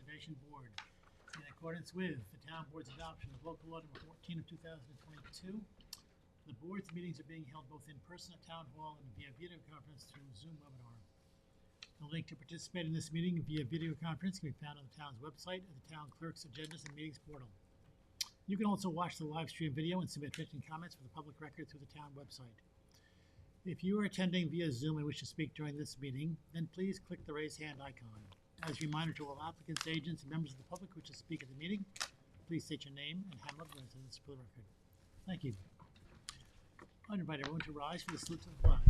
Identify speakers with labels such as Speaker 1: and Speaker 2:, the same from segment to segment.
Speaker 1: Conservation Board. In accordance with the Town Board's adoption of Local Law Number 14 of 2022, the Board's meetings are being held both in person at Town Hall and via video conference through Zoom webinar. The link to participate in this meeting via video conference can be found on the town's website at the Town Clerk's Agendas and Meetings portal. You can also watch the live stream video and submit written comments for the public record through the town website. If you are attending via Zoom and wish to speak during this meeting, then please click the raise hand icon. As a reminder to all applicants, agents, and members of the public who wish to speak at the meeting, please state your name and Hamlet residence for the record. Thank you. I invite everyone to rise for the salute to the flag.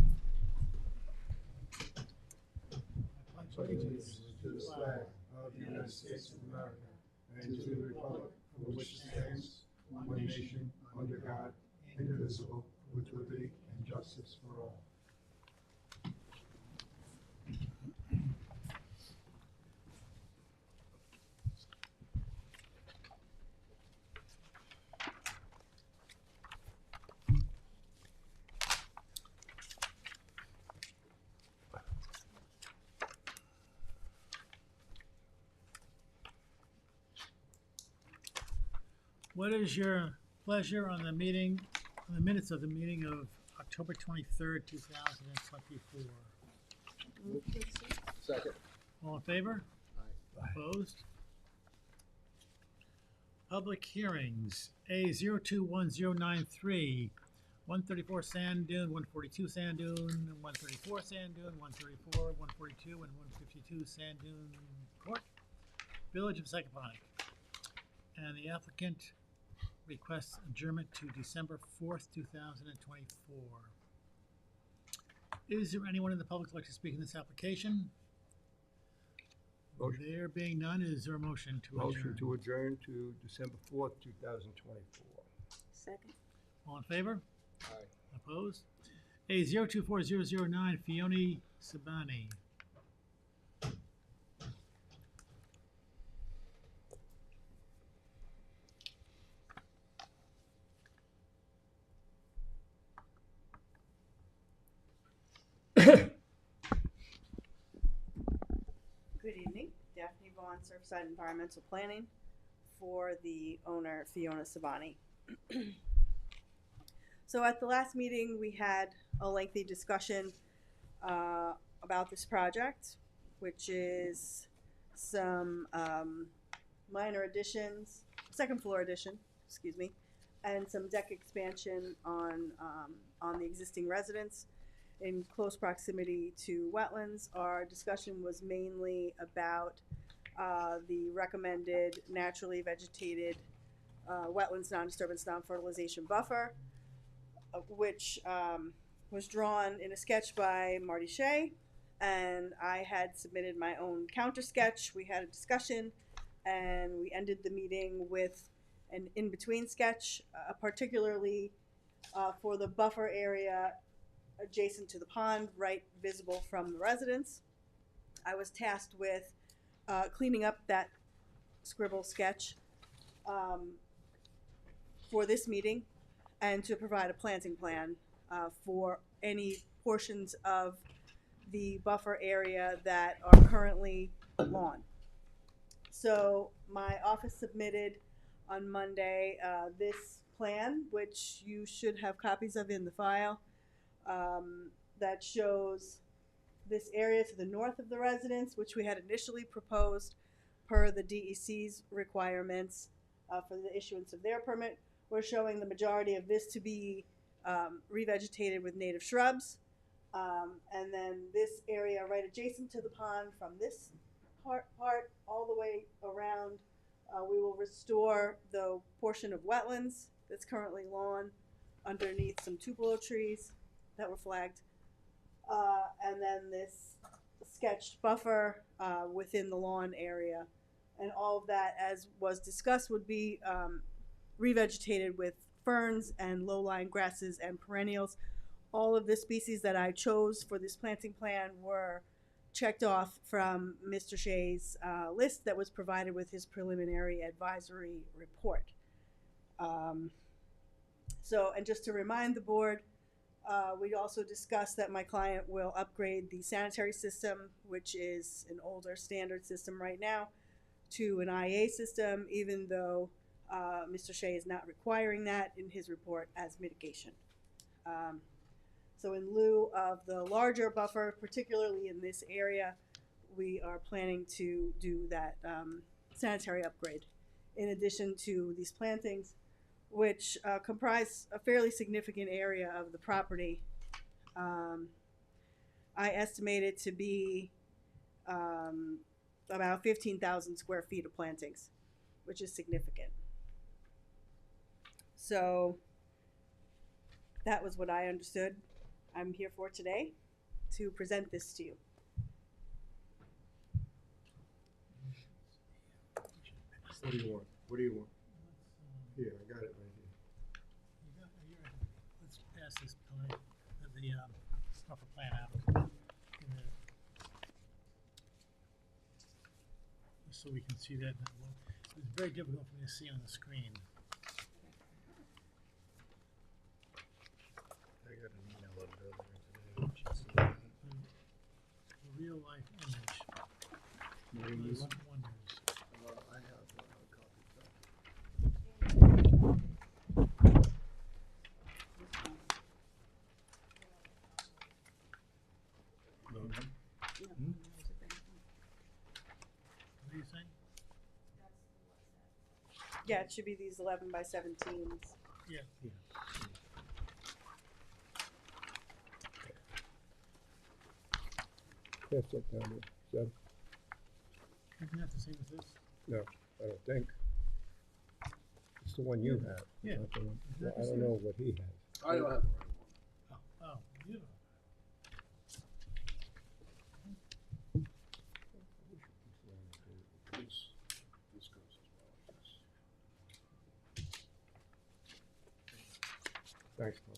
Speaker 1: I pledge allegiance
Speaker 2: to the flag of the United States of America and to the republic for which it stands, one nation, under God, indivisible, with liberty and justice for all.
Speaker 1: What is your pleasure on the meeting, on the minutes of the meeting of October 23rd, 2024?
Speaker 2: Second.
Speaker 1: All in favor?
Speaker 2: Aye.
Speaker 1: Opposed? Public hearings, A 021093, 134 Sand Dune, 142 Sand Dune, 134 Sand Dune, 134, 142, and 152 Sand Dune Court, Village of Sycamore. And the applicant requests adjournment to December 4th, 2024. Is there anyone in the public who would like to speak in this application?
Speaker 2: Motion.
Speaker 1: There being none, is there a motion to adjourn?
Speaker 2: Motion to adjourn to December 4th, 2024.
Speaker 3: Second.
Speaker 1: All in favor?
Speaker 2: Aye.
Speaker 1: Opposed? A 024009, Fiona Sabani.
Speaker 3: Good evening, Daphne Vaughn, Surfside Environmental Planning for the owner Fiona Sabani. So at the last meeting, we had a lengthy discussion about this project, which is some minor additions, second floor addition, excuse me, and some deck expansion on the existing residence in close proximity to wetlands. Our discussion was mainly about the recommended naturally vegetated wetlands non-disturbance non-fertilization buffer, which was drawn in a sketch by Marty Shea, and I had submitted my own counter sketch. We had a discussion, and we ended the meeting with an in-between sketch, particularly for the buffer area adjacent to the pond, right visible from the residence. I was tasked with cleaning up that scribble sketch for this meeting and to provide a planting plan for any portions of the buffer area that are currently lawn. So my office submitted on Monday this plan, which you should have copies of in the file. That shows this area to the north of the residence, which we had initially proposed per the DEC's requirements for the issuance of their permit. We're showing the majority of this to be revegetated with native shrubs. And then this area right adjacent to the pond from this part all the way around, we will restore the portion of wetlands that's currently lawn underneath some tupelo trees that were flagged, and then this sketched buffer within the lawn area, and all of that, as was discussed, would be revegetated with ferns and low-lying grasses and perennials. All of the species that I chose for this planting plan were checked off from Mr. Shea's list that was provided with his preliminary advisory report. And just to remind the board, we also discussed that my client will upgrade the sanitary system, which is an older standard system right now, to an IA system, even though Mr. Shea is not requiring that in his report as mitigation. So in lieu of the larger buffer, particularly in this area, we are planning to do that sanitary upgrade. In addition to these plantings, which comprise a fairly significant area of the property, I estimate it to be about 15,000 square feet of plantings, which is significant. So that was what I understood. I'm here for today to present this to you.
Speaker 2: What do you want? What do you want? Here, I got it right here.
Speaker 1: Let's pass this plan, the buffer plan out. Just so we can see that. It's very difficult for me to see on the screen.
Speaker 2: I got an email of it earlier today.
Speaker 1: The real life image does wonders.
Speaker 2: I have copies back.
Speaker 1: What are you saying?
Speaker 3: Yeah, it should be these 11 by 17s.
Speaker 1: Yeah.
Speaker 2: Pass that down there.
Speaker 1: Isn't that the same as this?
Speaker 2: No, I don't think. It's the one you have.
Speaker 1: Yeah.
Speaker 2: Not the one.
Speaker 1: Is that
Speaker 2: I
Speaker 1: the
Speaker 2: don't
Speaker 1: same?
Speaker 2: know what he has.
Speaker 4: I don't have the right one.
Speaker 1: Oh, you.
Speaker 4: This goes as well, I guess.
Speaker 2: Thanks, Tom.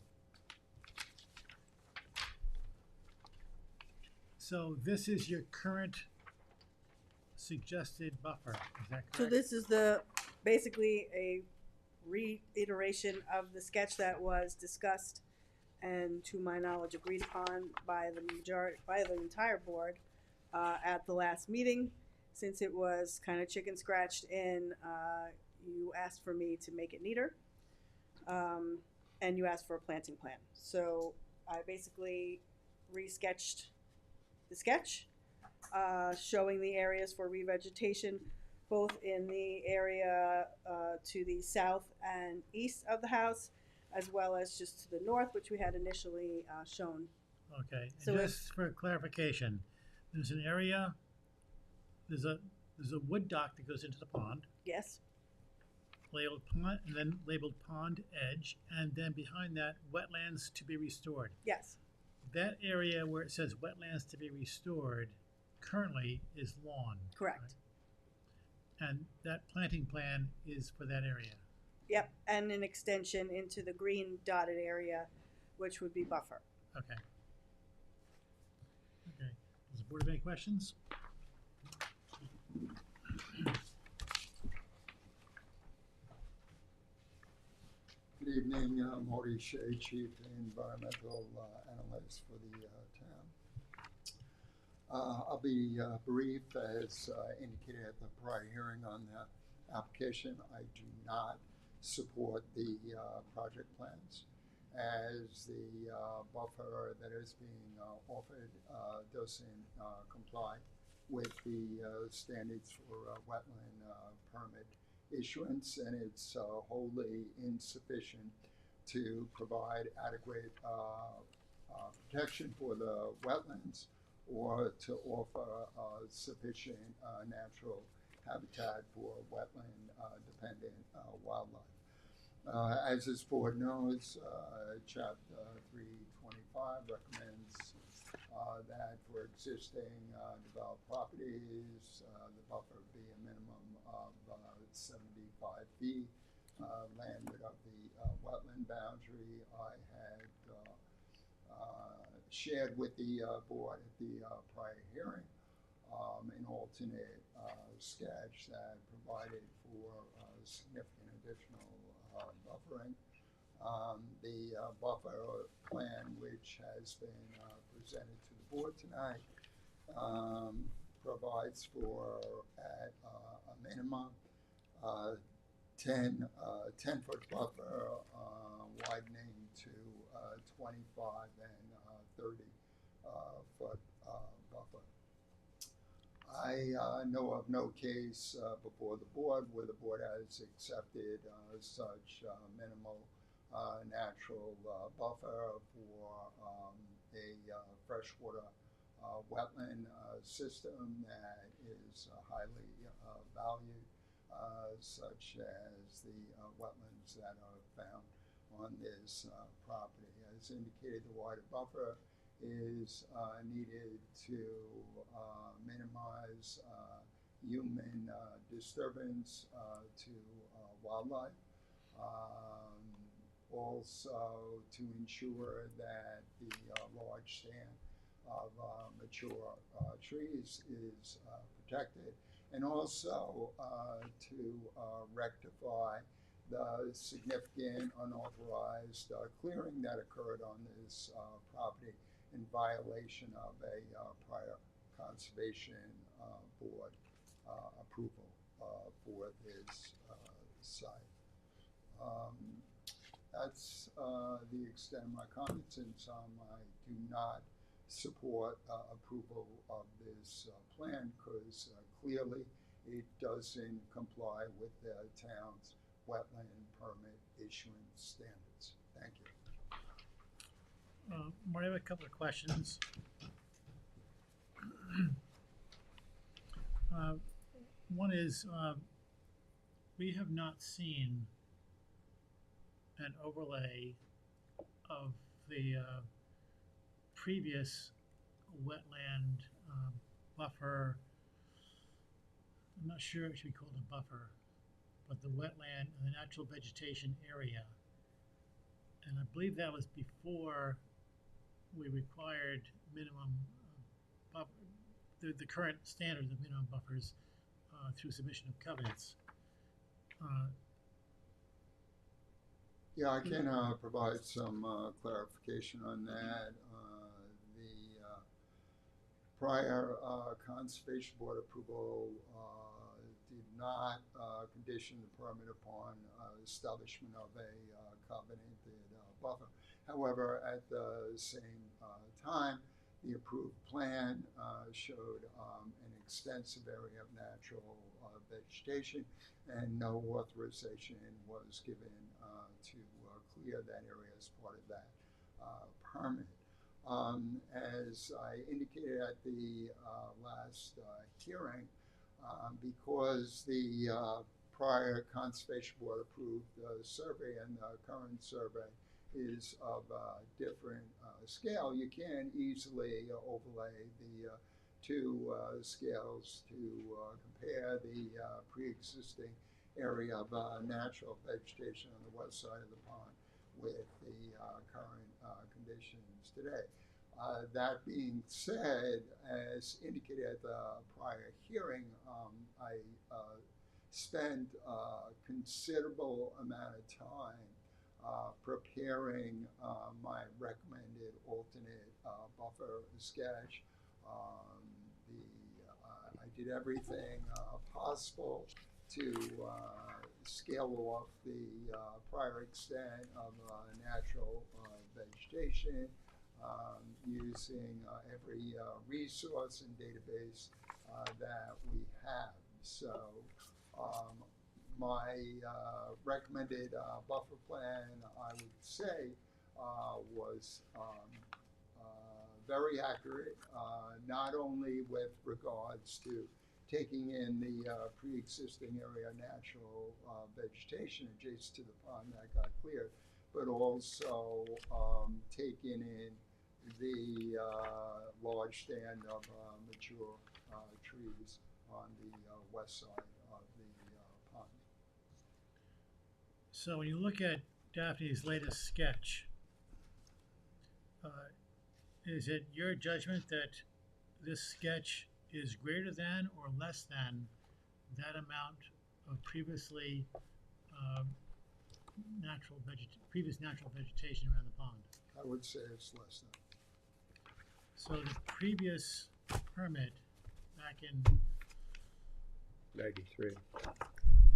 Speaker 1: So this is your current suggested buffer, is that correct?
Speaker 3: So this is basically a reiteration of the sketch that was discussed and, to my knowledge, agreed upon by the entire board at the last meeting. Since it was kind of chicken scratched in, you asked for me to make it neater, and you asked for a planting plan. So I basically re-sketched the sketch, showing the areas for revegetation, both in the area to the south and east of the house, as well as just to the north, which we had initially shown.
Speaker 1: Okay,
Speaker 3: So
Speaker 1: and just for clarification, there's an area, there's a wood dock that goes into the pond,
Speaker 3: Yes,
Speaker 1: labeled pond, and then labeled pond edge, and then behind that, wetlands to be restored.
Speaker 3: yes,
Speaker 1: That area where it says wetlands to be restored currently is lawn.
Speaker 3: correct.
Speaker 1: right? And that planting plan is for that area.
Speaker 3: Yep, and an extension into the green dotted area, which would be buffer.
Speaker 1: Okay. Okay, does the board have any questions?
Speaker 5: Good evening, Marty Shea, Chief Environmental Analyst for the town. I'll be brief. As indicated at the prior hearing on the application, I do not support the project plans, as the buffer that is being offered doesn't comply with the standards for wetland permit issuance, and it's wholly insufficient to provide adequate protection for the wetlands or to offer sufficient natural habitat for wetland dependent wildlife. As this board knows, Chapter 325 recommends that for existing developed properties, the buffer be a minimum of 75 feet. Landed of the wetland boundary. I had shared with the board at the prior hearing an alternate sketch that provided for significant additional buffering. The buffer plan, which has been presented to the board tonight, provides for at a minimum 10-foot buffer, widening to 25 and 30-foot buffer. I know of no case before the board where the board has accepted such minimal natural buffer for a freshwater wetland system that is highly valued, such as the wetlands that are found on this property. As indicated, the wider buffer is needed to minimize human disturbance to wildlife. Also to ensure that the large stand of mature trees is protected, and also to rectify the significant unauthorized clearing that occurred on this property in violation of a prior conservation board approval for this site. That's the extent of my comments. In sum, I do not support approval of this plan because clearly it doesn't comply with the town's wetland permit issuance standards. Thank you.
Speaker 1: Marty, I have a couple of questions. One is, we have not seen an overlay of the previous wetland buffer. I'm not sure it should be called a buffer, but the wetland and the natural vegetation area. And I believe that was before we required minimum buffer, the current standards of minimum buffers through submission of covenants.
Speaker 5: Yeah, I can provide some clarification on that. The prior Conservation Board approval did not condition the permit upon establishment of a covenanted buffer. However, at the same time, the approved plan showed an extensive area of natural vegetation, and no authorization was given to clear that area as part of that permit. As I indicated at the last hearing, because the prior Conservation Board approved survey and the current survey is of a different scale, you can easily overlay the two scales to compare the pre-existing area of natural vegetation on the west side of the pond with the current conditions today. That being said, as indicated at the prior hearing, I spent a considerable amount of time preparing my recommended alternate buffer sketch. I did everything possible to scale off the prior extent of natural vegetation, using every resource and database that we have. So my recommended buffer plan, I would say, was very accurate, not only with regards to taking in the pre-existing area natural vegetation adjacent to the pond that got cleared, but also taking in the large stand of mature trees on the west side of the pond.
Speaker 1: So when you look at Daphne's latest sketch, is it your judgment that this sketch is greater than or less than that amount of previously previous natural vegetation around the pond?
Speaker 5: I would say it's less than.
Speaker 1: So the previous permit back in,
Speaker 4: 93.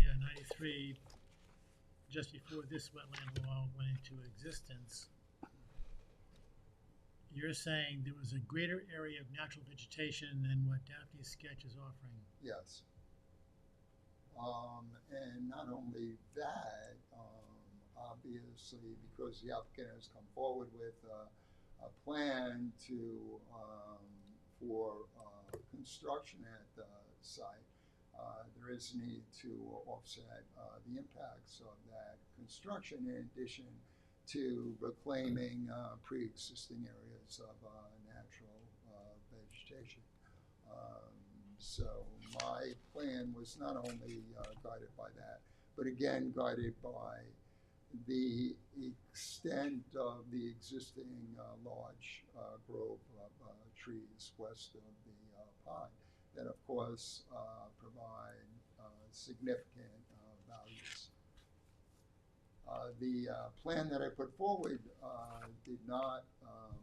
Speaker 1: yeah, 93, just before this wetland law went into existence, you're saying there was a greater area of natural vegetation than what Daphne's sketch is offering.
Speaker 5: Yes. And not only that, obviously, because the applicant has come forward with a plan to, for construction at the site, there is need to offset the impacts of that construction in addition to reclaiming pre-existing areas of natural vegetation. So my plan was not only guided by that, but again guided by the extent of the existing large grove of trees west of the pond that of course provide significant values. The plan that I put forward did not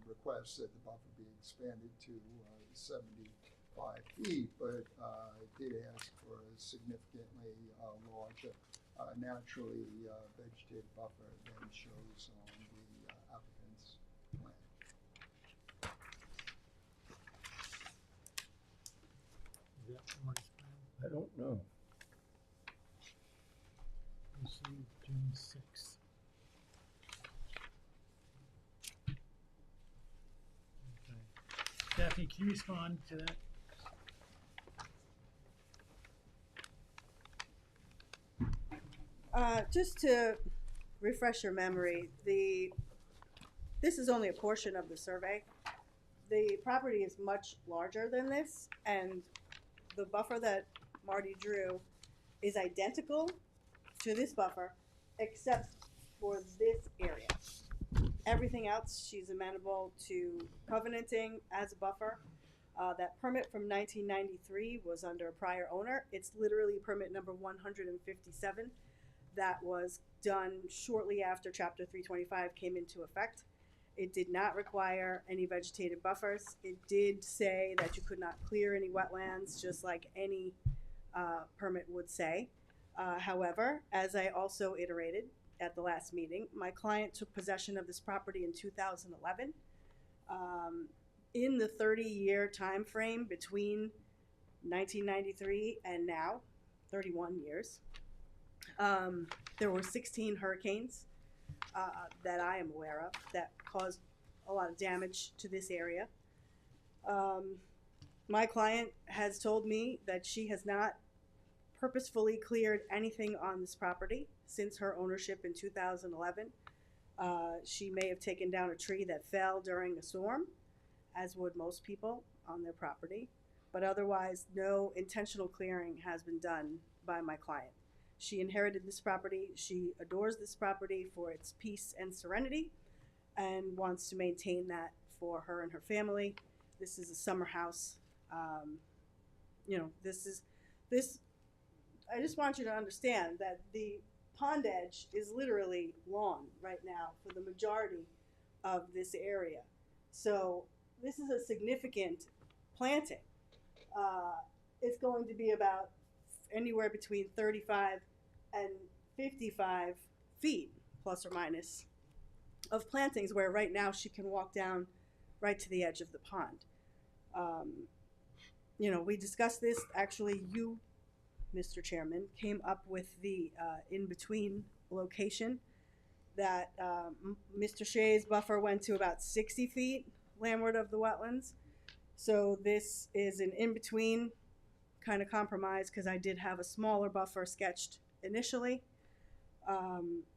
Speaker 5: request that the buffer be expanded to 75 feet, but did ask for a significantly larger naturally vegetated buffer than shows on the applicant's plan.
Speaker 1: Is that Marty's plan?
Speaker 4: I don't know.
Speaker 1: Received June 6th. Okay. Daphne, can you respond to that?
Speaker 3: Just to refresh your memory, this is only a portion of the survey. The property is much larger than this, and the buffer that Marty drew is identical to this buffer, except for this area. Everything else, she's amenable to covenanting as a buffer. That permit from 1993 was under a prior owner. It's literally permit number 157. That was done shortly after Chapter 325 came into effect. It did not require any vegetated buffers. It did say that you could not clear any wetlands, just like any permit would say. However, as I also iterated at the last meeting, my client took possession of this property in 2011. In the 30-year time frame between 1993 and now, 31 years, there were 16 hurricanes that I am aware of that caused a lot of damage to this area. My client has told me that she has not purposefully cleared anything on this property since her ownership in 2011. She may have taken down a tree that fell during a storm, as would most people on their property, but otherwise no intentional clearing has been done by my client. She inherited this property. She adores this property for its peace and serenity and wants to maintain that for her and her family. This is a summer house. You know, I just want you to understand that the pond edge is literally lawn right now for the majority of this area. So this is a significant planting. It's going to be about anywhere between 35 and 55 feet, plus or minus, of plantings where right now she can walk down right to the edge of the pond. You know, we discussed this, actually you, Mr. Chairman, came up with the in-between location that Mr. Shea's buffer went to about 60 feet landward of the wetlands. So this is an in-between kind of compromise because I did have a smaller buffer sketched initially.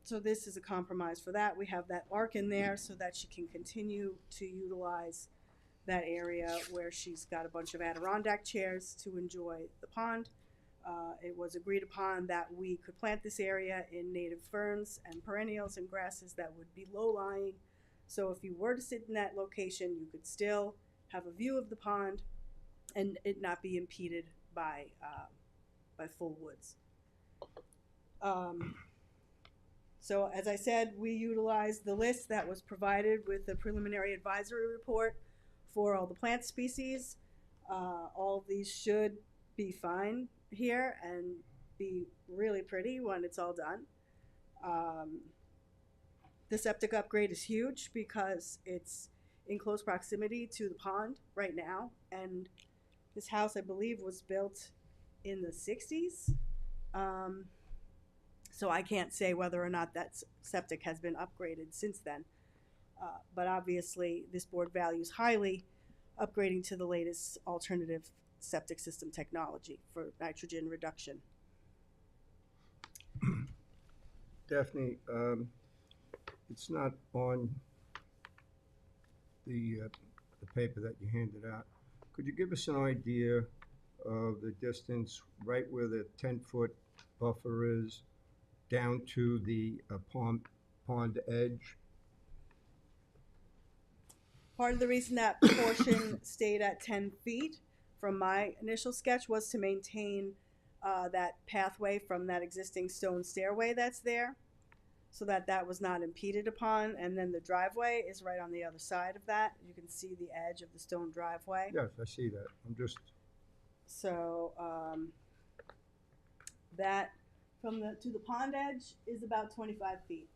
Speaker 3: So this is a compromise for that. We have that arc in there so that she can continue to utilize that area where she's got a bunch of Adirondack chairs to enjoy the pond. It was agreed upon that we could plant this area in native ferns and perennials and grasses that would be low-lying. So if you were to sit in that location, you could still have a view of the pond and it not be impeded by full woods. So as I said, we utilized the list that was provided with the preliminary advisory report for all the plant species. All of these should be fine here and be really pretty when it's all done. The septic upgrade is huge because it's in close proximity to the pond right now, and this house, I believe, was built in the 60s. So I can't say whether or not that septic has been upgraded since then. But obviously, this board values highly upgrading to the latest alternative septic system technology for nitrogen reduction.
Speaker 6: Daphne, it's not on the paper that you handed out. Could you give us an idea of the distance right where the 10-foot buffer is down to the pond edge?
Speaker 3: Part of the reason that portion stayed at 10 feet from my initial sketch was to maintain that pathway from that existing stone stairway that's there, so that that was not impeded upon. And then the driveway is right on the other side of that. You can see the edge of the stone driveway.
Speaker 6: Yes, I see that. I'm just,
Speaker 3: So that from to the pond edge is about 25 feet.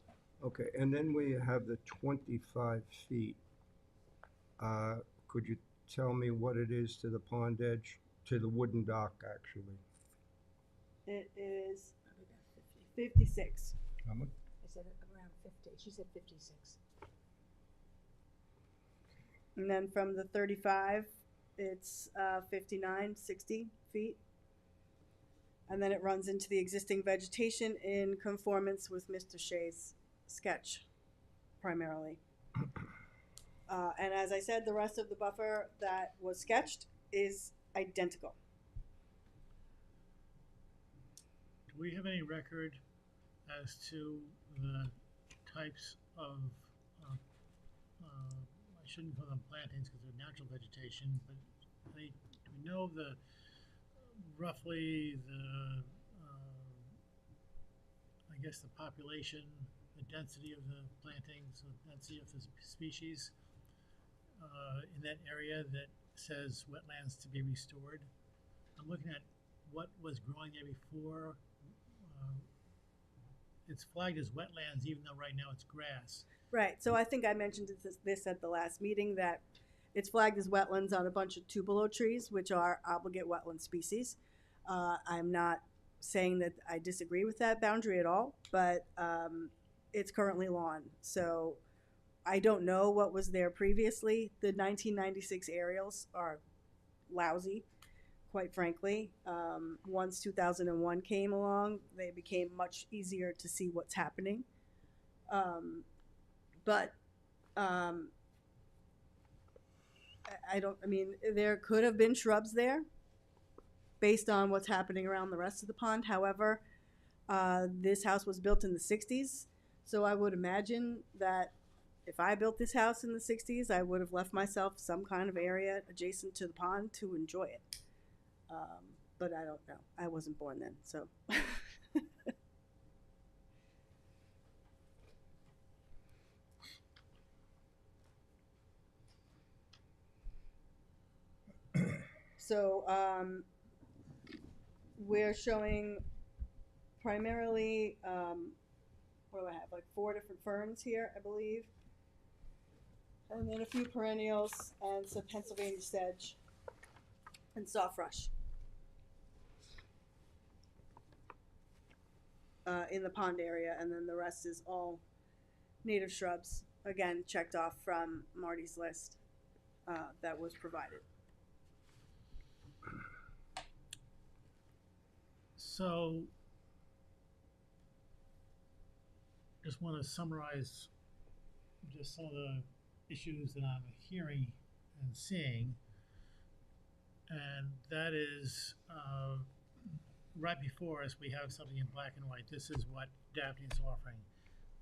Speaker 6: okay, and then we have the 25 feet. Could you tell me what it is to the pond edge, to the wooden dock, actually?
Speaker 3: It is 56.
Speaker 6: How much?
Speaker 7: I said around 50. She said 56.
Speaker 3: And then from the 35, it's 59, 60 feet. And then it runs into the existing vegetation in conformance with Mr. Shea's sketch, primarily. And as I said, the rest of the buffer that was sketched is identical.
Speaker 1: Do we have any record as to the types of, I shouldn't call them plantings because they're natural vegetation, but do we know roughly the, I guess the population, the density of the plantings, the density of the species in that area that says wetlands to be restored? I'm looking at what was growing there before. It's flagged as wetlands even though right now it's grass.
Speaker 3: Right, so I think I mentioned this at the last meeting, that it's flagged as wetlands on a bunch of tubolo trees, which are obligate wetland species. I'm not saying that I disagree with that boundary at all, but it's currently lawn. So I don't know what was there previously. The 1996 aerials are lousy, quite frankly. Once 2001 came along, they became much easier to see what's happening. But I mean, there could have been shrubs there based on what's happening around the rest of the pond. However, this house was built in the 60s, so I would imagine that if I built this house in the 60s, I would have left myself some kind of area adjacent to the pond to enjoy it. But I don't know. I wasn't born then, so. So we're showing primarily, what do I have, like 4 different ferns here, I believe. And then a few perennials and some Pennsylvania sedge and sawfrush in the pond area, and then the rest is all native shrubs, again checked off from Marty's list that was provided.
Speaker 1: So, just want to summarize just some of the issues that I'm hearing and seeing, and that is right before us we have something in black and white. This is what Daphne's offering.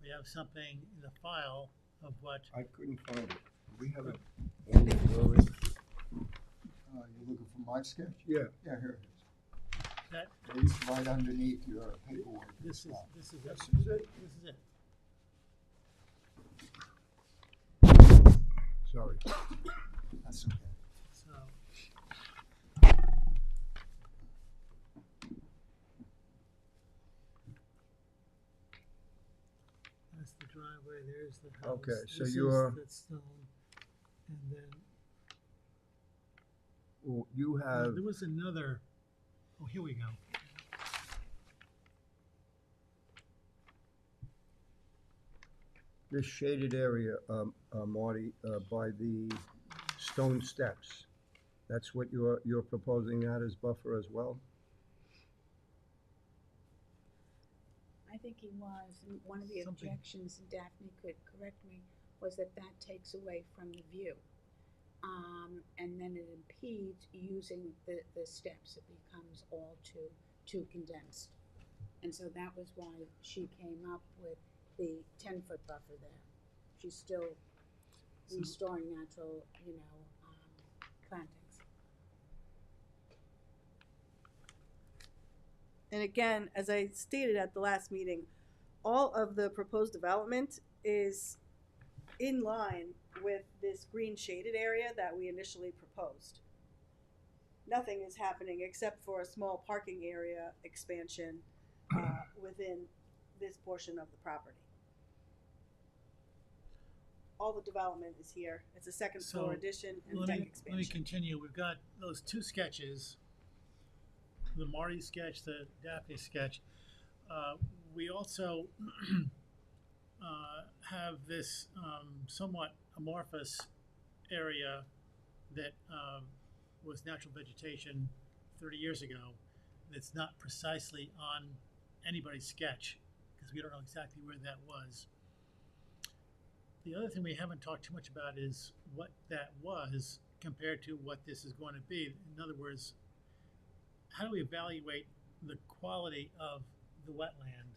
Speaker 1: We have something in the file of what
Speaker 6: I couldn't find it. We have it.
Speaker 5: You're looking for my sketch?
Speaker 6: Yeah.
Speaker 5: Yeah, here it is.
Speaker 1: that
Speaker 5: It's right underneath your paperwork.
Speaker 1: this is it.
Speaker 6: This is it?
Speaker 1: This is it.
Speaker 6: Sorry.
Speaker 5: That's okay.
Speaker 1: So driveway, there's the house.
Speaker 6: Okay, so
Speaker 1: this
Speaker 6: you're-
Speaker 1: is the stone, and then
Speaker 6: Well, you have,
Speaker 1: there was another. Oh, here we go.
Speaker 6: this shaded area, Marty, by the stone steps. That's what you're proposing that as buffer as well?
Speaker 7: I think he was, and one of the
Speaker 1: Something.
Speaker 7: objections, and Daphne could correct me, was that that takes away from the view. And then it impedes using the steps, it becomes all too condensed. And so that was why she came up with the 10-foot buffer there. She's still
Speaker 1: So-
Speaker 7: restoring natural, plantings.
Speaker 3: And again, as I stated at the last meeting, all of the proposed development is in line with this green shaded area that we initially proposed. Nothing is happening except for a small parking area expansion within this portion of the property. All the development is here. It's a second floor
Speaker 1: So,
Speaker 3: addition and
Speaker 1: Let
Speaker 3: deck
Speaker 1: me
Speaker 3: expansion.
Speaker 1: continue. We've got those two sketches, the Marty sketch, the Daphne sketch. We also have this somewhat amorphous area that was natural vegetation 30 years ago. That's not precisely on anybody's sketch because we don't know exactly where that was. The other thing we haven't talked too much about is what that was compared to what this is going to be. In other words, how do we evaluate the quality of the wetland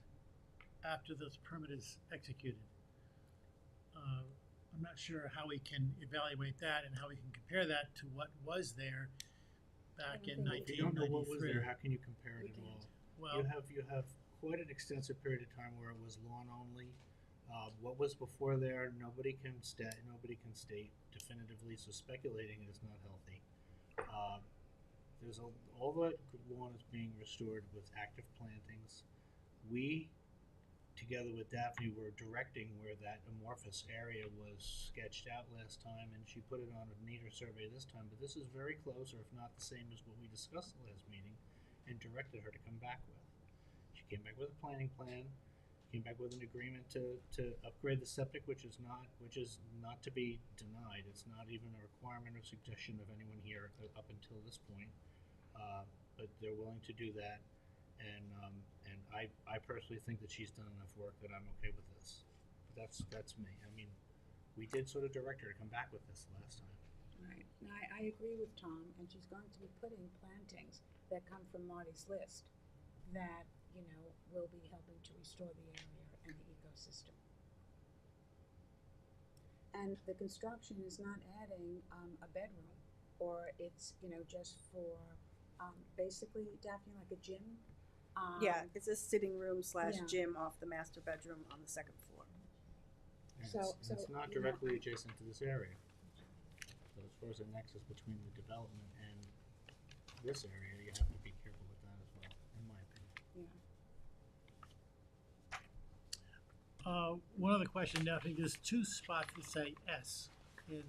Speaker 1: after this permit is executed? I'm not sure how we can evaluate that and how we can compare that to what was there back in
Speaker 7: I don't
Speaker 4: If you don't know what was
Speaker 1: 1993.
Speaker 4: there, how can you compare it
Speaker 7: We
Speaker 4: at
Speaker 7: can't.
Speaker 4: all?
Speaker 1: Well,
Speaker 4: You have quite an extensive period of time where it was lawn only. What was before there, nobody can state definitively, so speculating is not healthy. All the lawn is being restored with active plantings. We, together with Daphne, were directing where that amorphous area was sketched out last time, and she put it on a neater survey this time, but this is very close, or if not the same as what we discussed the last meeting, and directed her to come back with. She came back with a planning plan, came back with an agreement to upgrade the septic, which is not to be denied. It's not even a requirement or suggestion of anyone here up until this point, but they're willing to do that, and I personally think that she's done enough work that I'm okay with this. That's me. I mean, we did sort of direct her to come back with this last time.
Speaker 7: Right, and I agree with Tom, and she's going to be putting plantings that come from Marty's list that, will be helping to restore the area and the ecosystem. And the construction is not adding a bedroom, or it's, just for, basically, Daphne, like a gym?
Speaker 3: Yeah, it's a sitting room slash
Speaker 7: Yeah.
Speaker 3: gym off the master bedroom on the second floor.
Speaker 4: And
Speaker 7: So-
Speaker 4: it's
Speaker 7: so,
Speaker 4: not directly adjacent to this area. So as far as the nexus between the development and this area, you have to be careful with that as well, in my opinion.
Speaker 7: Yeah.
Speaker 1: one other question, Daphne, there's two spots that say S in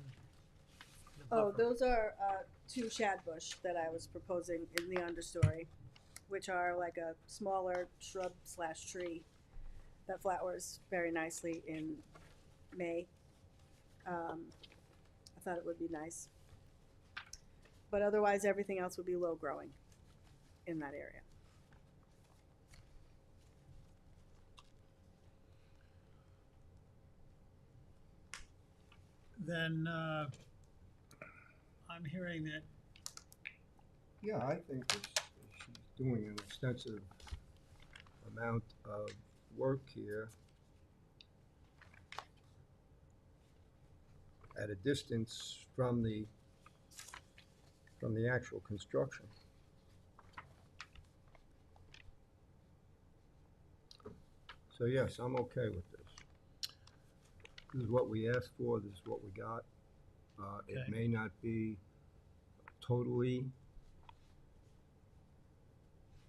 Speaker 1: the
Speaker 3: Oh,
Speaker 1: buffer.
Speaker 3: those are two shad bush that I was proposing in the understory, which are like a smaller shrub slash tree that flowers very nicely in May. I thought it would be nice. But otherwise, everything else would be low growing in that area.
Speaker 1: Then I'm hearing that
Speaker 6: Yeah, I think she's doing an extensive amount of work here at a distance from the actual construction. So yes, I'm okay with this. This is what we asked for, this is what we got. It
Speaker 1: Okay.
Speaker 6: may not be totally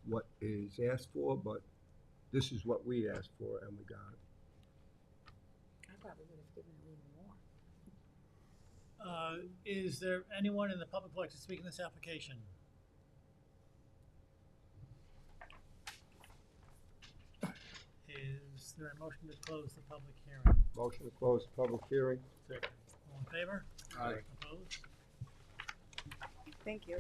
Speaker 6: what is asked for, but this is what we asked for and we got it.
Speaker 7: probably would have given her even more.
Speaker 1: Is there anyone in the public who'd like to speak in this application? Is there a motion to close the public hearing?
Speaker 6: Motion to close the public hearing.
Speaker 1: All in favor?
Speaker 2: Aye.
Speaker 1: Opposed?
Speaker 3: Thank you.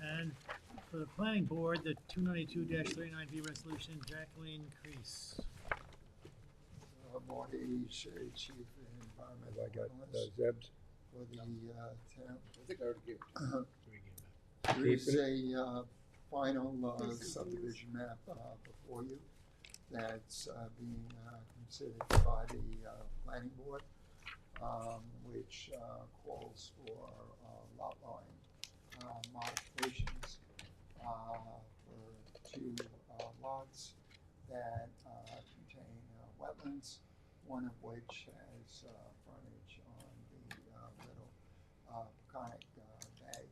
Speaker 1: And for the planning board, the 292-39B resolution, Jacqueline Crease.
Speaker 5: Marty Shea, Chief Environmental
Speaker 6: Have I got
Speaker 5: Analyst
Speaker 6: Zeb's?
Speaker 5: for the town.
Speaker 2: I think I already gave it.
Speaker 4: Three gave back.
Speaker 5: There is a final subdivision map before you that's being considered by the planning board, which calls for lot line modifications for two lots that contain wetlands, one of which has frontage on the Little Peconic Bay.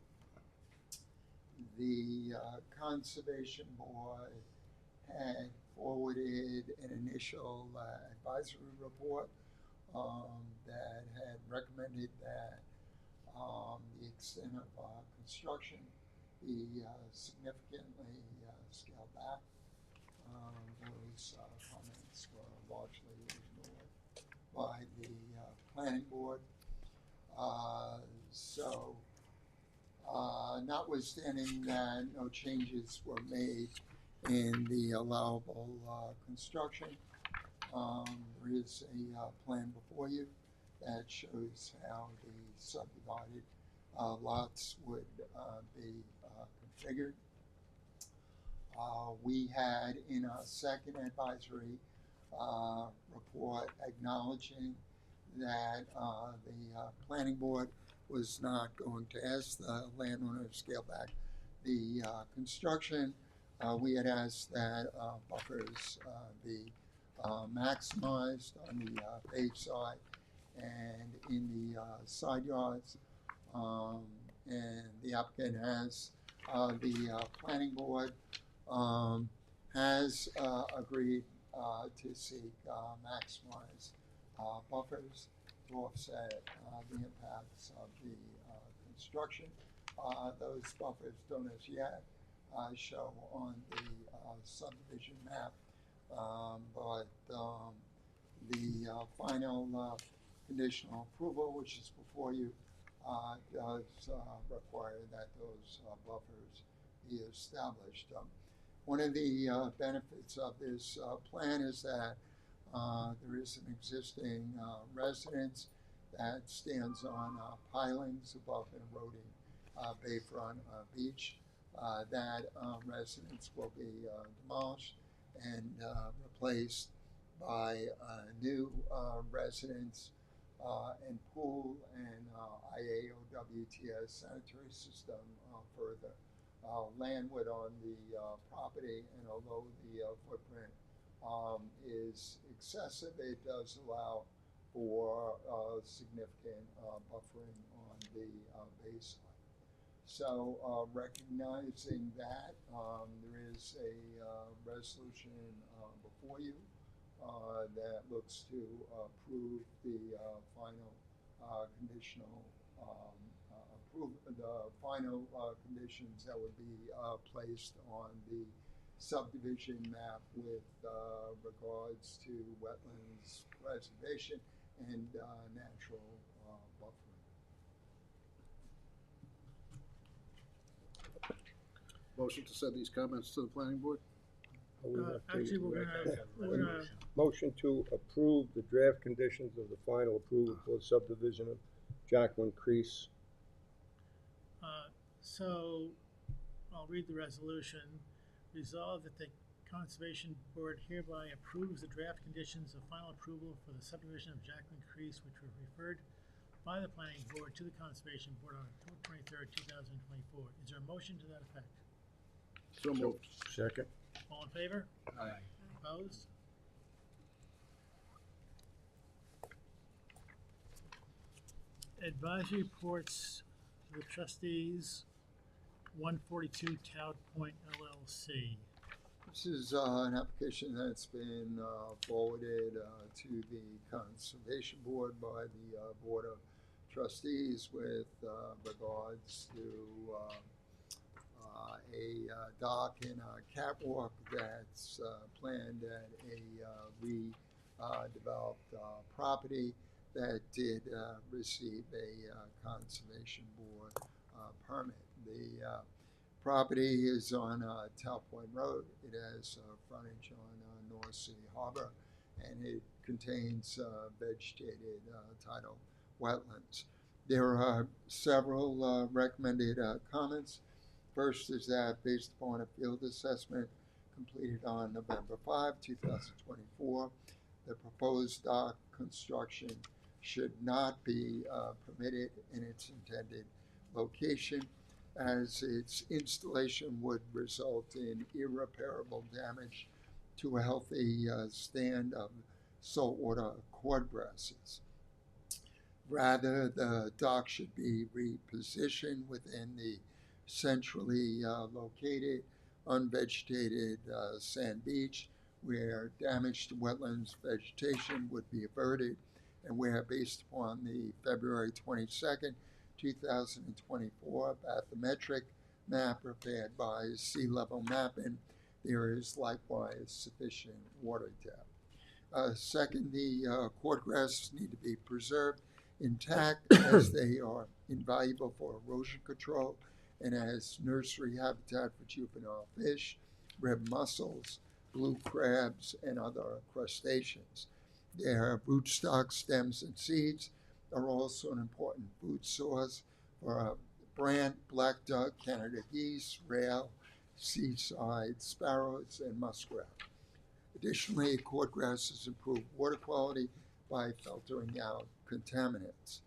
Speaker 5: The Conservation Board had forwarded an initial advisory report that had recommended that the extent of construction be significantly scaled back. Those comments were largely ignored by the planning board. Notwithstanding that no changes were made in the allowable construction, there is a plan before you that shows how the subdivided lots would be configured. We had in our second advisory report acknowledging that the planning board was not going to ask the landowner to scale back the construction. We had asked that buffers be maximized on the paved side and in the side yards. And the applicant has, the planning board has agreed to seek maximize buffers to offset the impacts of the construction. Those buffers don't as yet show on the subdivision map, but the final conditional approval, which is before you, does require that those buffers be established. One of the benefits of this plan is that there is an existing residence that stands on pilings above an eroding bayfront beach. That residence will be demolished and replaced by new residence and pool and IAOWTS sanitary system further. Land would on the property, and although the footprint is excessive, it does allow for significant buffering on the baseline. So recognizing that, there is a resolution before you that looks to approve the final conditional the final conditions that would be placed on the subdivision map with regards to wetlands preservation and natural buffering.
Speaker 2: Motion to send these comments to the planning board?
Speaker 1: Actually, we're gonna,
Speaker 6: Motion to approve the draft conditions of the final approval for the subdivision of Jacqueline Crease.
Speaker 1: so I'll read the resolution. Resolve that the Conservation Board hereby approves the draft conditions of final approval for the subdivision of Jacqueline Crease, which were referred by the Planning Board to the Conservation Board on October 23rd, 2024. Is there a motion to that effect?
Speaker 2: So moved.
Speaker 6: Second.
Speaker 1: All in favor?
Speaker 2: Aye.
Speaker 1: Opposed? advisory reports to the trustees, 142 Town Point LLC.
Speaker 5: This is an application that's been forwarded to the Conservation Board by the Board of Trustees with regards to a dock and a catwalk that's planned at a redeveloped property that did receive a Conservation Board permit. The property is on Town Point Road. It has frontage on North City Harbor, and it contains vegetated tidal wetlands. There are several recommended comments. First is that based upon a field assessment completed on November 5, 2024, the proposed dock construction should not be permitted in its intended location, as its installation would result in irreparable damage to a healthy stand of saltwater cordgrasses. Rather, the dock should be repositioned within the centrally located, unvegetated sand beach, where damage to wetlands vegetation would be averted, and where, based upon the February 22nd, 2024 bathymetric map prepared by Sea Level Mapping, there is likewise sufficient water depth. Second, the cordgrasses need to be preserved intact, as they are invaluable for erosion control and as nursery habitat for juvenile fish, red mussels, blue crabs, and other crustaceans. Their rootstock, stems, and seeds are also an important food source for brant, black duck, Canada geese, rail, seaside sparrows, and muskrat. Additionally, cordgrasses improve water quality by filtering out contaminants.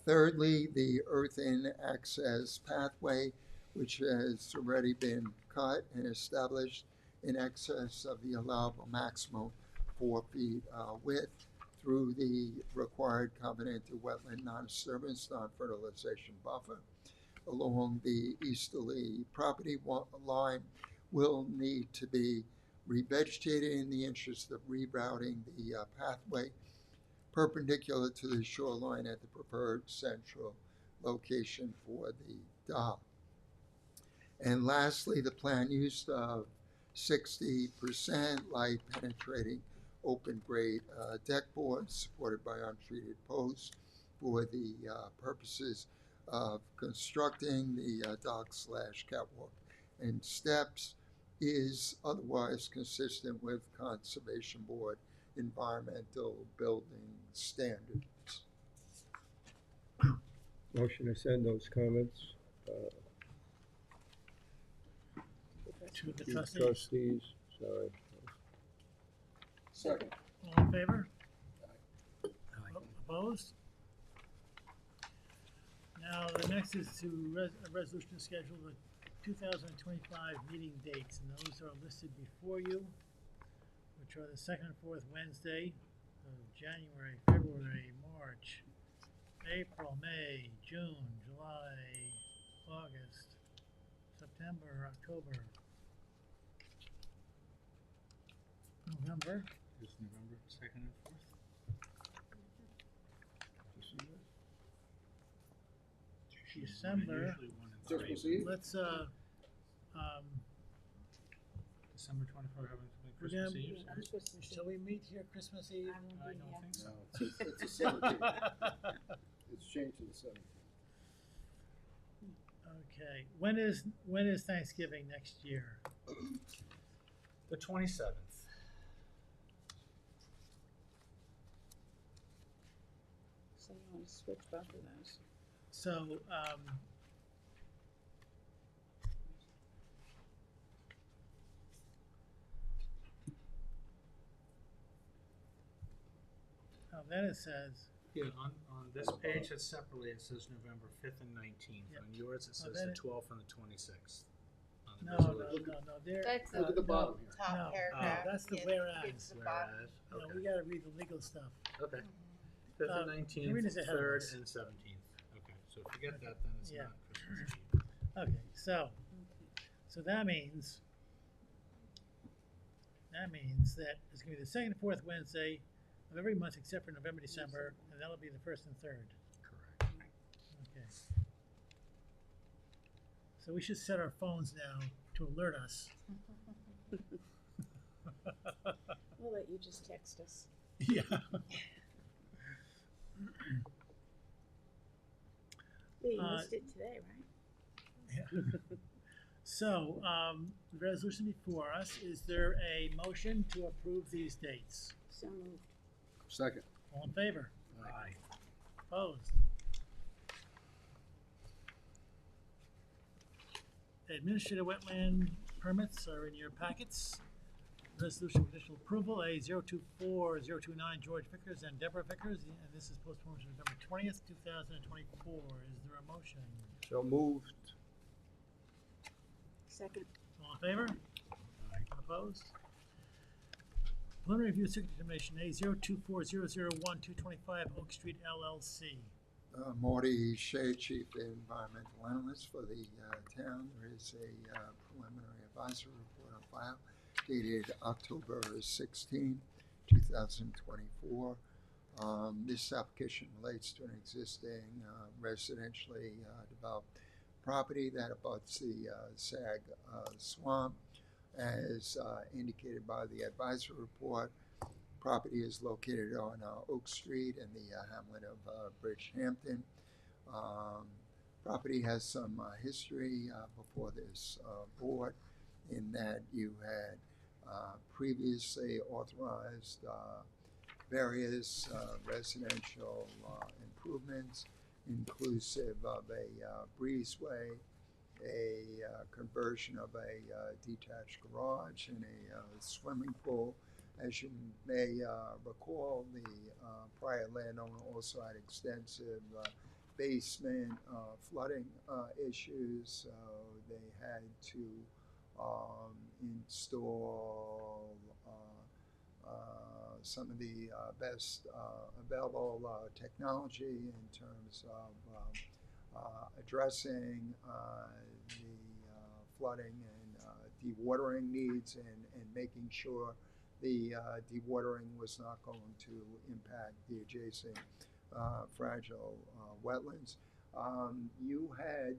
Speaker 5: Thirdly, the earthen access pathway, which has already been cut and established in excess of the allowable maximum 4 feet width through the required covenanted wetland non-disturbance, non-fertilization buffer along the easterly property line, will need to be revegetated in the interest of rerouting the pathway perpendicular to the shoreline at the preferred central location for the dock. And lastly, the planned use of 60% light penetrating open grade deck boards supported by untreated posts for the purposes of constructing the dock/catwalk and steps is otherwise consistent with Conservation Board environmental building standards.
Speaker 6: Motion to send those comments
Speaker 1: To the
Speaker 6: to
Speaker 1: trustees.
Speaker 6: trustees. Sorry.
Speaker 5: Second.
Speaker 1: All in favor? Opposed? Now, the next is to a resolution to schedule the 2025 meeting dates, and those are listed before you, which are the second and fourth Wednesday of January, February, March, April, May, June, July, August, September, October, November.
Speaker 4: Is November 2nd and 4th?
Speaker 1: December.
Speaker 4: Usually 1 and
Speaker 2: Christmas
Speaker 4: 3.
Speaker 2: Eve?
Speaker 1: Let's,
Speaker 4: December 24th, having
Speaker 1: We're
Speaker 4: Christmas
Speaker 1: gonna-
Speaker 4: Eve.
Speaker 7: Christmas
Speaker 1: shall we meet here Christmas Eve?
Speaker 7: I won't
Speaker 4: I
Speaker 7: be
Speaker 4: don't
Speaker 7: here.
Speaker 4: think so.
Speaker 2: No, it's the 17th. It's changed to the 17th.
Speaker 1: Okay, when is Thanksgiving next year?
Speaker 4: The 27th.
Speaker 7: So you want to switch both of those?
Speaker 1: So, then it says,
Speaker 4: Yeah, on this page, it's separately, it says November 5th and 19th.
Speaker 1: Yep.
Speaker 4: On yours, it says
Speaker 1: then
Speaker 4: the
Speaker 1: it-
Speaker 4: 12th and the 26th. on the
Speaker 1: no,
Speaker 4: resolution.
Speaker 1: there.
Speaker 8: That's
Speaker 2: Look at the bottom here.
Speaker 8: top
Speaker 1: No,
Speaker 8: paragraph.
Speaker 1: that's the
Speaker 8: It's-
Speaker 1: whereas.
Speaker 8: it's the bottom.
Speaker 4: Whereas,
Speaker 1: No,
Speaker 4: okay,
Speaker 1: we gotta read the legal stuff.
Speaker 4: okay. 5th
Speaker 1: Uh,
Speaker 4: and
Speaker 1: can we
Speaker 4: 19th,
Speaker 1: just ahead of
Speaker 4: 3rd
Speaker 1: us?
Speaker 4: and 17th. Okay, so forget that, then it's
Speaker 1: Yeah.
Speaker 4: not Christmas Eve.
Speaker 1: Okay, so that means that it's gonna be the second and fourth Wednesday of every month except for November, December, and that'll be the first and third.
Speaker 4: Correct.
Speaker 1: Okay. So we should set our phones now to alert us.
Speaker 7: We'll let you just text us.
Speaker 1: Yeah.
Speaker 7: Yeah, you
Speaker 1: Uh,
Speaker 7: missed it today, right?
Speaker 1: So, the resolution before us, is there a motion to approve these dates?
Speaker 7: So moved.
Speaker 2: Second.
Speaker 1: All in favor?
Speaker 4: Aye.
Speaker 1: Opposed? Administrative wetland permits are in your packets. Resolution of conditional approval, A 024029 George Vickers and Deborah Vickers, and this is postponed to November 20th, 2024. Is there a motion?
Speaker 6: So moved.
Speaker 7: Second.
Speaker 1: All in favor?
Speaker 4: Aye.
Speaker 1: Opposed? Preliminary review of secret determination, A 024001 Oak Street LLC.
Speaker 5: Marty Shea, Chief Environmental Analyst for the town. There is a preliminary advisory report on file dated October 16, 2024. This application relates to an existing residentially developed property that abuts the Sag Swamp. As indicated by the advisory report, property is located on Oak Street in the hamlet of Bridgehampton. Property has some history before this board, in that you had previously authorized various residential improvements, inclusive of a breezeway, a conversion of a detached garage, and a swimming pool. As you may recall, the prior landowner also had extensive basement flooding issues, so they had to install some of the best available technology in terms of addressing the flooding and dewatering needs, and making sure the dewatering was not going to impact the adjacent fragile wetlands. You had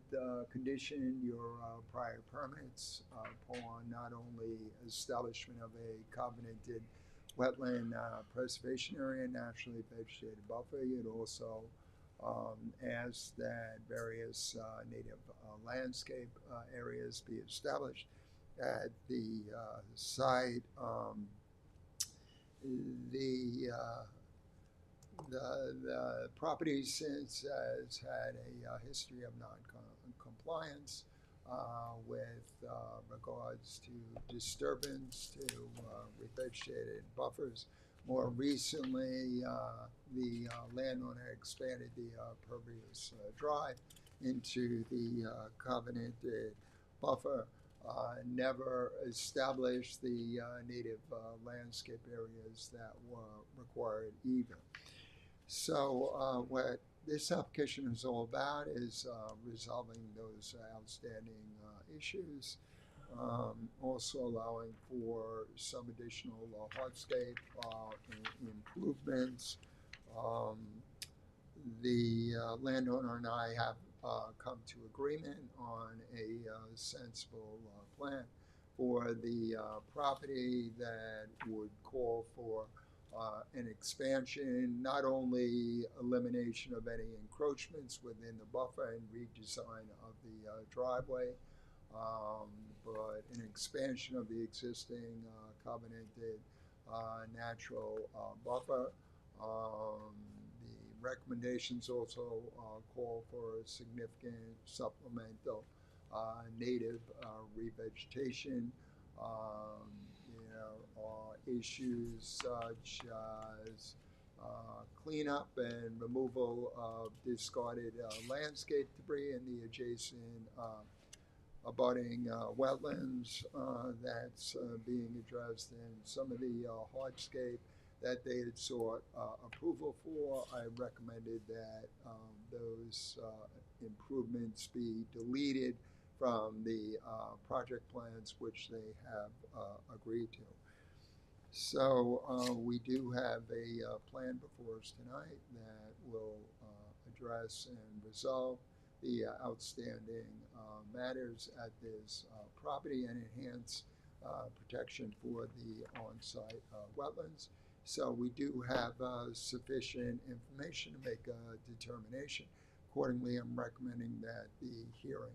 Speaker 5: conditioned your prior permits upon not only establishment of a covenanted wetland preservation area, naturally vegetated buffer, you'd also asked that various native landscape areas be established at the site. The property since has had a history of non-compliance with regards to disturbance to revegetated buffers. More recently, the landowner expanded the pervious drive into the covenanted buffer. Never established the native landscape areas that were required either. So what this application is all about is resolving those outstanding issues, also allowing for some additional hardscape improvements. The landowner and I have come to agreement on a sensible plan for the property that would call for an expansion, not only elimination of any encroachments within the buffer and redesign of the driveway, but an expansion of the existing covenanted natural buffer. The recommendations also call for a significant supplemental native revegetation. Issues such as cleanup and removal of discarded landscape debris in the adjacent abutting wetlands that's being addressed, and some of the hardscape that they had sought approval for. I recommended that those improvements be deleted from the project plans which they have agreed to. So we do have a plan before us tonight that will address and resolve the outstanding matters at this property and enhance protection for the on-site wetlands. So we do have sufficient information to make a determination. Accordingly, I'm recommending that the hearing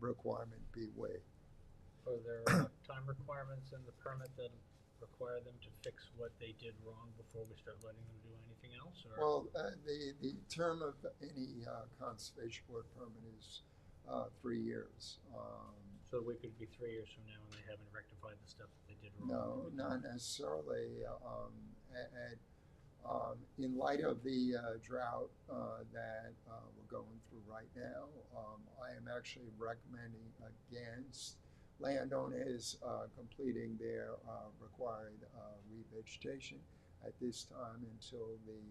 Speaker 5: requirement be waived.
Speaker 4: Are there time requirements in the permit that require them to fix what they did wrong before we start letting them do anything else? Or?
Speaker 5: Well, the term of any conservation board permit is 3 years.
Speaker 4: So we could be 3 years from now and they haven't rectified the stuff that they did wrong?
Speaker 5: No, not necessarily. In light of the drought that we're going through right now, I am actually recommending against landowners completing their required revegetation at this time until the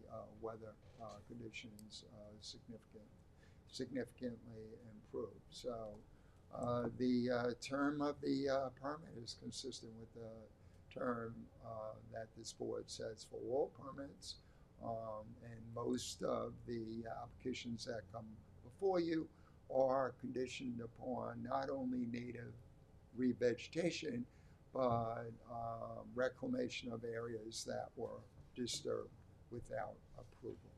Speaker 5: weather conditions significantly improve. So the term of the permit is consistent with the term that this board sets for all permits, and most of the applications that come before you are conditioned upon not only native revegetation, but reclamation of areas that were disturbed without approval.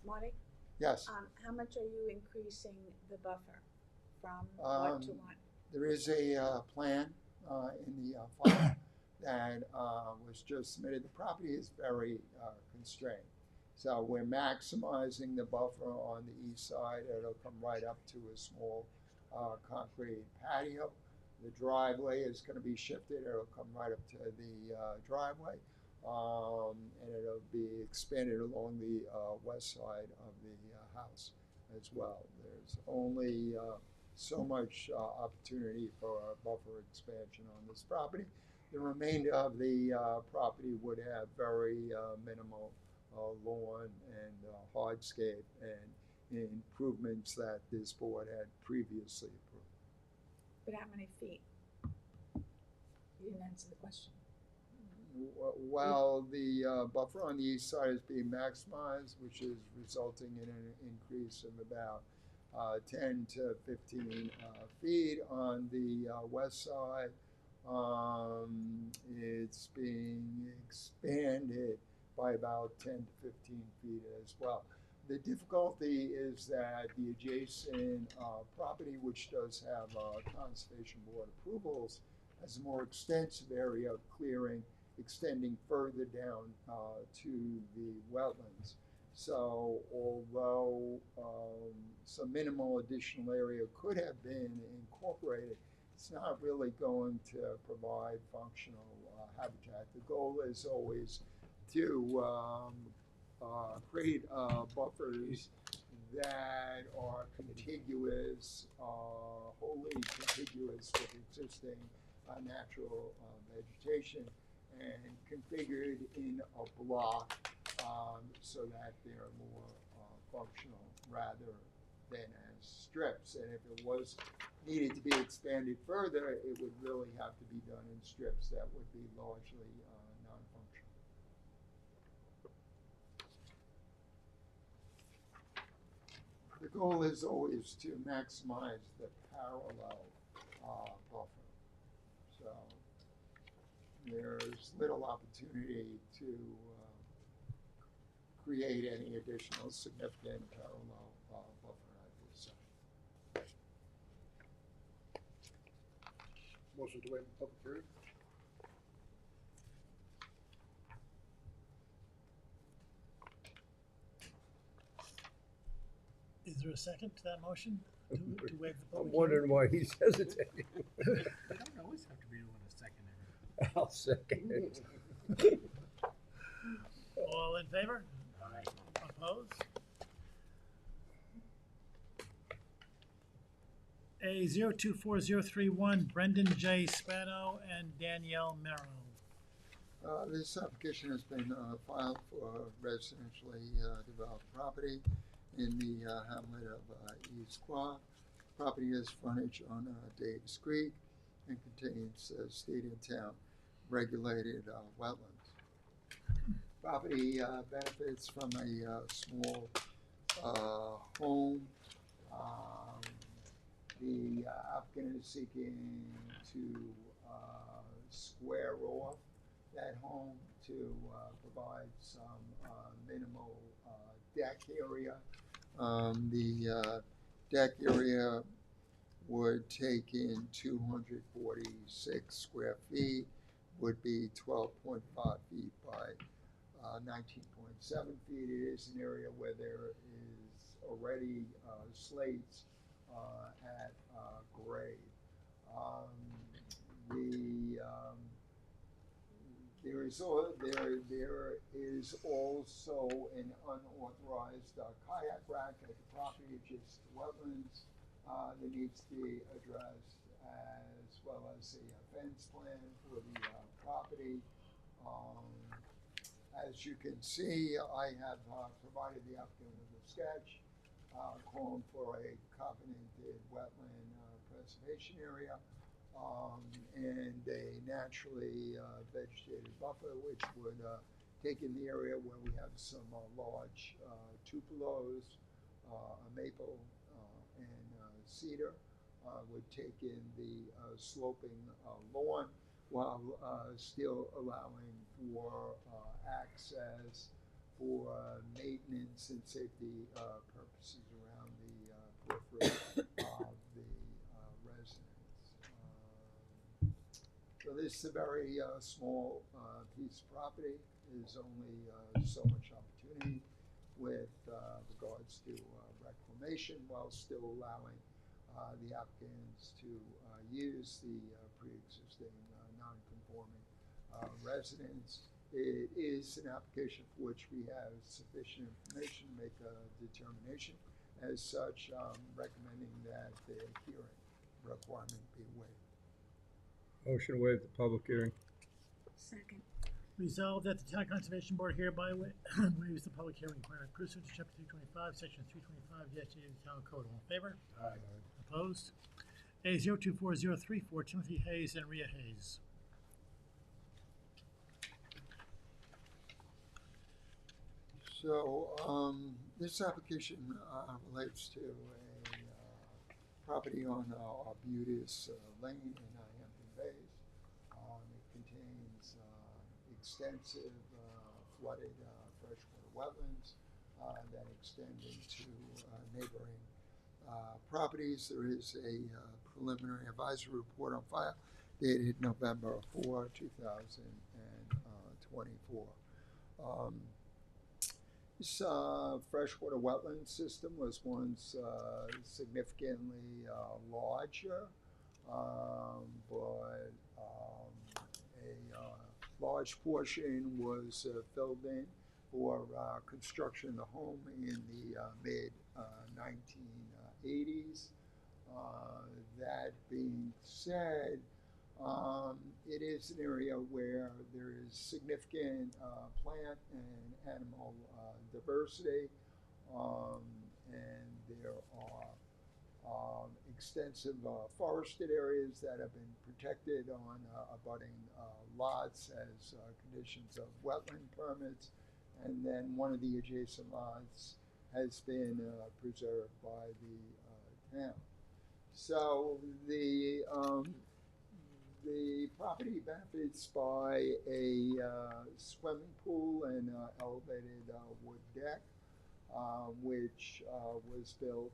Speaker 7: Marty?
Speaker 5: Yes.
Speaker 7: How much are you increasing the buffer from what to what?
Speaker 5: There is a plan in the file that was just submitted. The property is very constrained. So we're maximizing the buffer on the east side. It'll come right up to a small concrete patio. The driveway is going to be shifted. It'll come right up to the driveway. And it'll be expanded along the west side of the house as well. There's only so much opportunity for buffer expansion on this property. The remainder of the property would have very minimal lawn and hardscape and improvements that this board had previously approved.
Speaker 7: But how many feet? You didn't answer the question.
Speaker 5: Well, the buffer on the east side is being maximized, which is resulting in an increase of about 10 to 15 feet. On the west side, it's being expanded by about 10 to 15 feet as well. The difficulty is that the adjacent property, which does have conservation board approvals, has a more extensive area of clearing extending further down to the wetlands. So although some minimal additional area could have been incorporated, it's not really going to provide functional habitat. The goal is always to create buffers that are contiguous, wholly contiguous with existing natural vegetation and configured in a block so that they're more functional rather than as strips. And if it was needed to be expanded further, it would really have to be done in strips that would be largely non-functional. The goal is always to maximize the parallel buffer. So there's little opportunity to create any additional significant parallel buffer at this site.
Speaker 2: Motion to waive the public hearing?
Speaker 1: Is there a second to that motion to waive the public
Speaker 6: I'm
Speaker 1: hearing?
Speaker 6: wondering why he's hesitating.
Speaker 4: You don't always have to be the one to second it.
Speaker 6: I'll second it.
Speaker 1: All in favor? Opposed? A 024031, Brendan J. Spano and Danielle Merrow.
Speaker 5: This application has been filed for residentially developed property in the hamlet of East Quogue. Property has frontage on Davis Creek and contains state and town regulated wetlands. Property benefits from a small home. The applicant is seeking to square off that home to provide some minimal deck area. The deck area would take in 246 square feet, would be 12.5 feet by 19.7 feet. It is an area where there is already slates at grade. There is also an unauthorized kayak rack at the property adjacent to wetlands that needs to be addressed, as well as a fence plan for the property. As you can see, I have provided the applicant with a sketch calling for a covenanted wetland preservation area and a naturally vegetated buffer, which would take in the area where we have some large tupelos, a maple, and cedar. Would take in the sloping lawn while still allowing for access for maintenance and safety purposes around the periphery of the residence. So this is a very small piece of property. There's only so much opportunity with regards to reclamation, while still allowing the applicants to use the pre-existing non-conforming residence. It is an application for which we have sufficient information to make a determination. As such, recommending that the hearing requirement be waived.
Speaker 6: Motion to waive the public hearing.
Speaker 7: Second.
Speaker 1: Resolved that the Town Conservation Board hereby waives the public hearing requirement pursuant to Chapter 325, Section 325, of the Town Code. All in favor?
Speaker 2: Aye.
Speaker 1: Opposed? A 024034, Timothy Hayes and Rhea Hayes.
Speaker 5: So, this application relates to a property on Arbutus Lane in Hampton Bays. It contains extensive flooded freshwater wetlands that extend into neighboring properties. There is a preliminary advisory report on file dated November 4, 2024. This freshwater wetland system was once significantly larger, but a large portion was filled in for construction of the home in the mid-1980s. That being said, it is an area where there is significant plant and animal diversity, and there are extensive forested areas that have been protected on abutting lots as conditions of wetland permits, and then one of the adjacent lots has been preserved by the town. So the property benefits by a swimming pool and elevated wood deck, which was built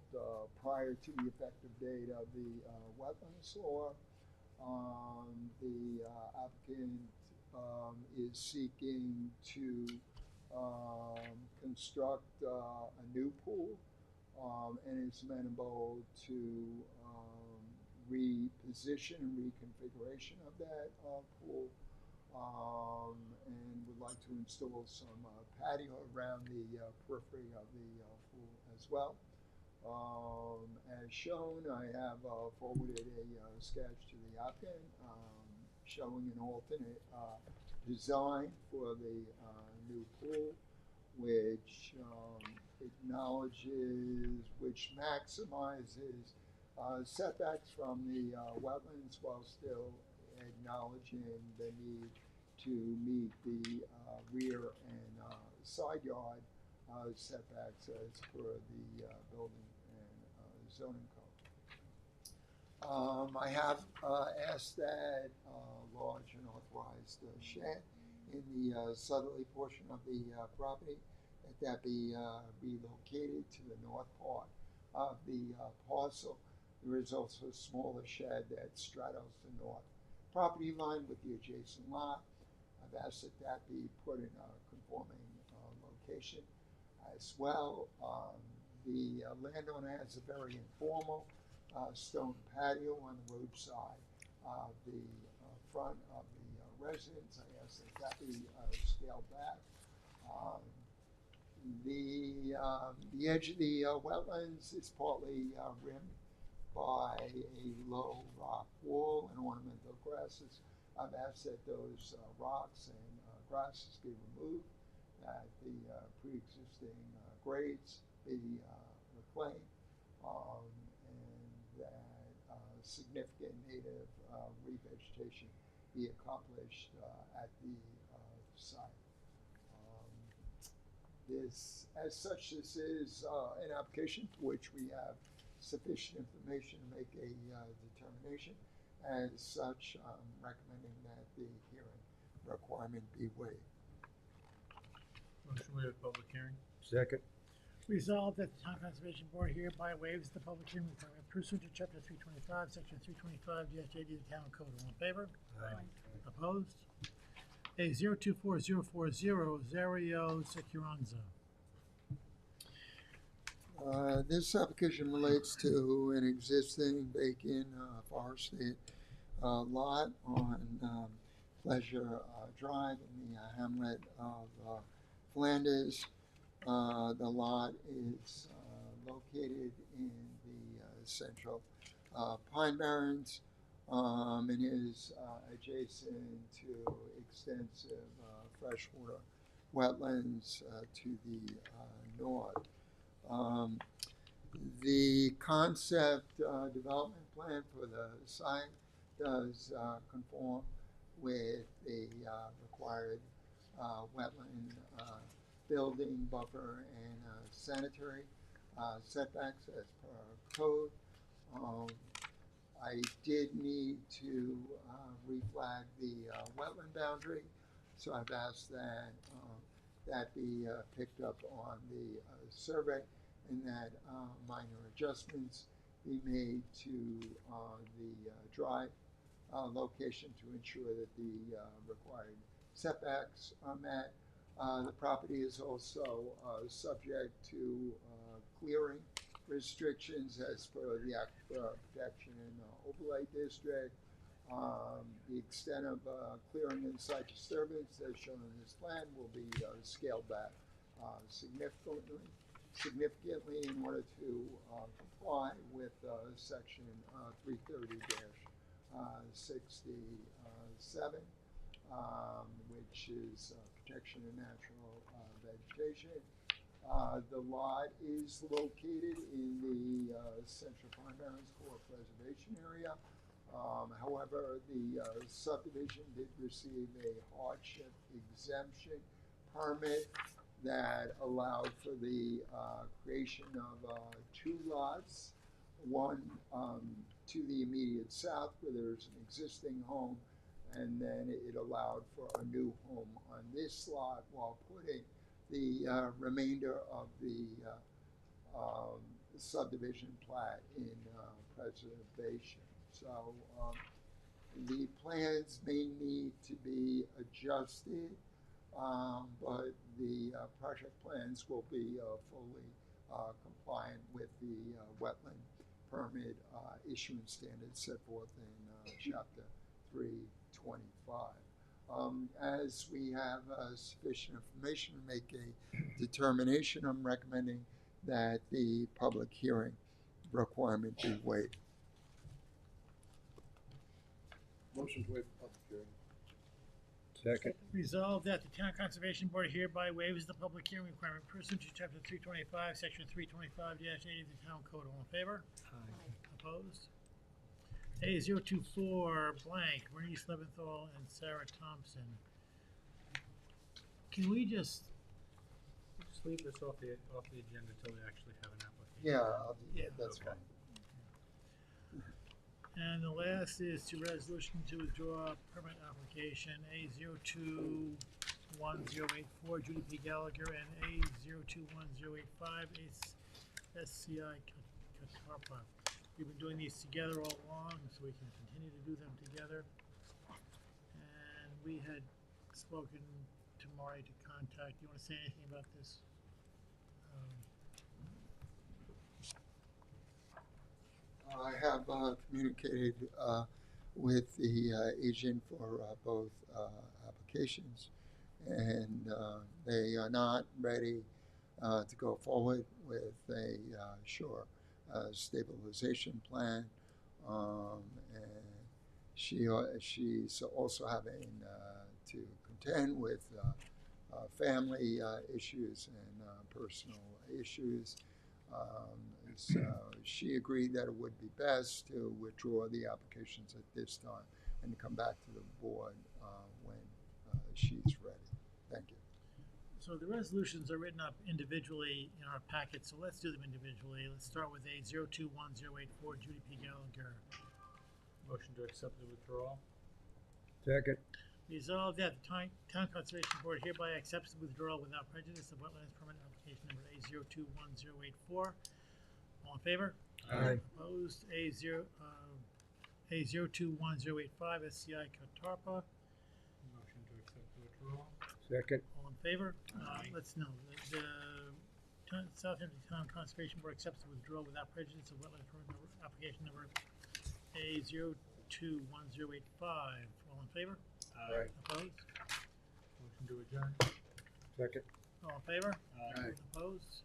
Speaker 5: prior to the effective date of the wetlands law. The applicant is seeking to construct a new pool and is amenable to reposition and reconfiguration of that pool, and would like to install some patio around the periphery of the pool as well. As shown, I have forwarded a sketch to the applicant showing an alternate design for the new pool, which acknowledges, which maximizes setbacks from the wetlands while still acknowledging the need to meet the rear and side yard setbacks as per the building and zoning code. I have asked that large and authorized shed in the southerly portion of the property, that be relocated to the north part of the parcel. There is also a smaller shed that straddles the north property line with the adjacent lot. I've asked that that be put in a conforming location as well. The landowner has a very informal stone patio on the roadside of the front of the residence. I asked that that be scaled back. The edge of the wetlands is partly rimmed by a low rock wall and ornamental grasses. I've asked that those rocks and grasses be removed, that the pre-existing grades be reclaimed, and that significant native revegetation be accomplished at the site. As such, this is an application for which we have sufficient information to make a determination. As such, I'm recommending that the hearing requirement be waived.
Speaker 2: Motion to waive public hearing.
Speaker 6: Second.
Speaker 1: Resolved that the Town Conservation Board hereby waives the public hearing requirement pursuant to Chapter 325, Section 325-JD of the Town Code. All in favor?
Speaker 6: Aye.
Speaker 1: Opposed? A 024040 Zario Securanza.
Speaker 5: This application relates to an existing vacant forested lot on Pleasure Drive in the hamlet of Flanders. The lot is located in the central Pine Barrens and is adjacent to extensive freshwater wetlands to the north. The concept development plan for the site does conform with the required wetland building buffer and sanitary setbacks as per code. I did need to reflag the wetland boundary, so I've asked that that be picked up on the survey, and that minor adjustments be made to the drive location to ensure that the required setbacks are met. The property is also subject to clearing restrictions as per the Aquifer Protection and Overlay District. The extent of clearing and site disturbance as shown in this plan will be scaled back significantly in order to comply with section 330-67, which is protection of natural vegetation. The lot is located in the Central Pine Barrens Core Preservation Area. However, the subdivision did receive a hardship exemption permit that allowed for the creation of two lots, one to the immediate south where there's an existing home, and then it allowed for a new home on this lot while putting the remainder of the subdivision plat in preservation. So the plans may need to be adjusted, but the project plans will be fully compliant with the wetland permit issuance standards set forth in Chapter 325. As we have sufficient information to make a determination, I'm recommending that the public hearing requirement be waived.
Speaker 2: Motion to waive public hearing.
Speaker 6: Second.
Speaker 1: Resolved that the Town Conservation Board hereby waives the public hearing requirement pursuant to chapter 325, section 325-80 of the Town Code. All in favor? Opposed? A024 blank, Bernice Leventhal and Sarah Thompson. Can we just,
Speaker 4: Just leave this off the agenda until we actually have an application.
Speaker 1: Yeah,
Speaker 5: that's
Speaker 4: okay.
Speaker 5: fine.
Speaker 1: and the last is to resolution to withdraw permit application A021084, Judy P. Gallagher, and A021085, SCI Katarpa. We've been doing these together all along, so we can continue to do them together. And we had spoken to Mari to contact, you wanna say anything about this?
Speaker 5: I have communicated with the agent for both applications, and they are not ready to go forward with a shore stabilization plan. And she's also having to contend with family issues and personal issues. So she agreed that it would be best to withdraw the applications at this time and to come back to the board when she's ready. Thank you.
Speaker 1: So the resolutions are written up individually in our packet, so let's do them individually. Let's start with A021084, Judy P. Gallagher.
Speaker 4: Motion to accept the withdrawal.
Speaker 6: Second.
Speaker 1: Resolved that the Town Conservation Board hereby accepts the withdrawal without prejudice of wetlands permit application number A021084. All in favor?
Speaker 6: Aye.
Speaker 1: Opposed? A021085, SCI Katarpa.
Speaker 4: Motion to accept the withdrawal.
Speaker 6: Second.
Speaker 1: All in favor?
Speaker 4: Aye.
Speaker 1: Let's know, the Southampton Town Conservation Board accepts the withdrawal without prejudice of wetland permit number, application number A021085. All in favor?
Speaker 6: Aye.
Speaker 1: Opposed?
Speaker 4: Motion to adjourn.
Speaker 6: Second.
Speaker 1: All in favor?
Speaker 4: Aye.
Speaker 1: Opposed?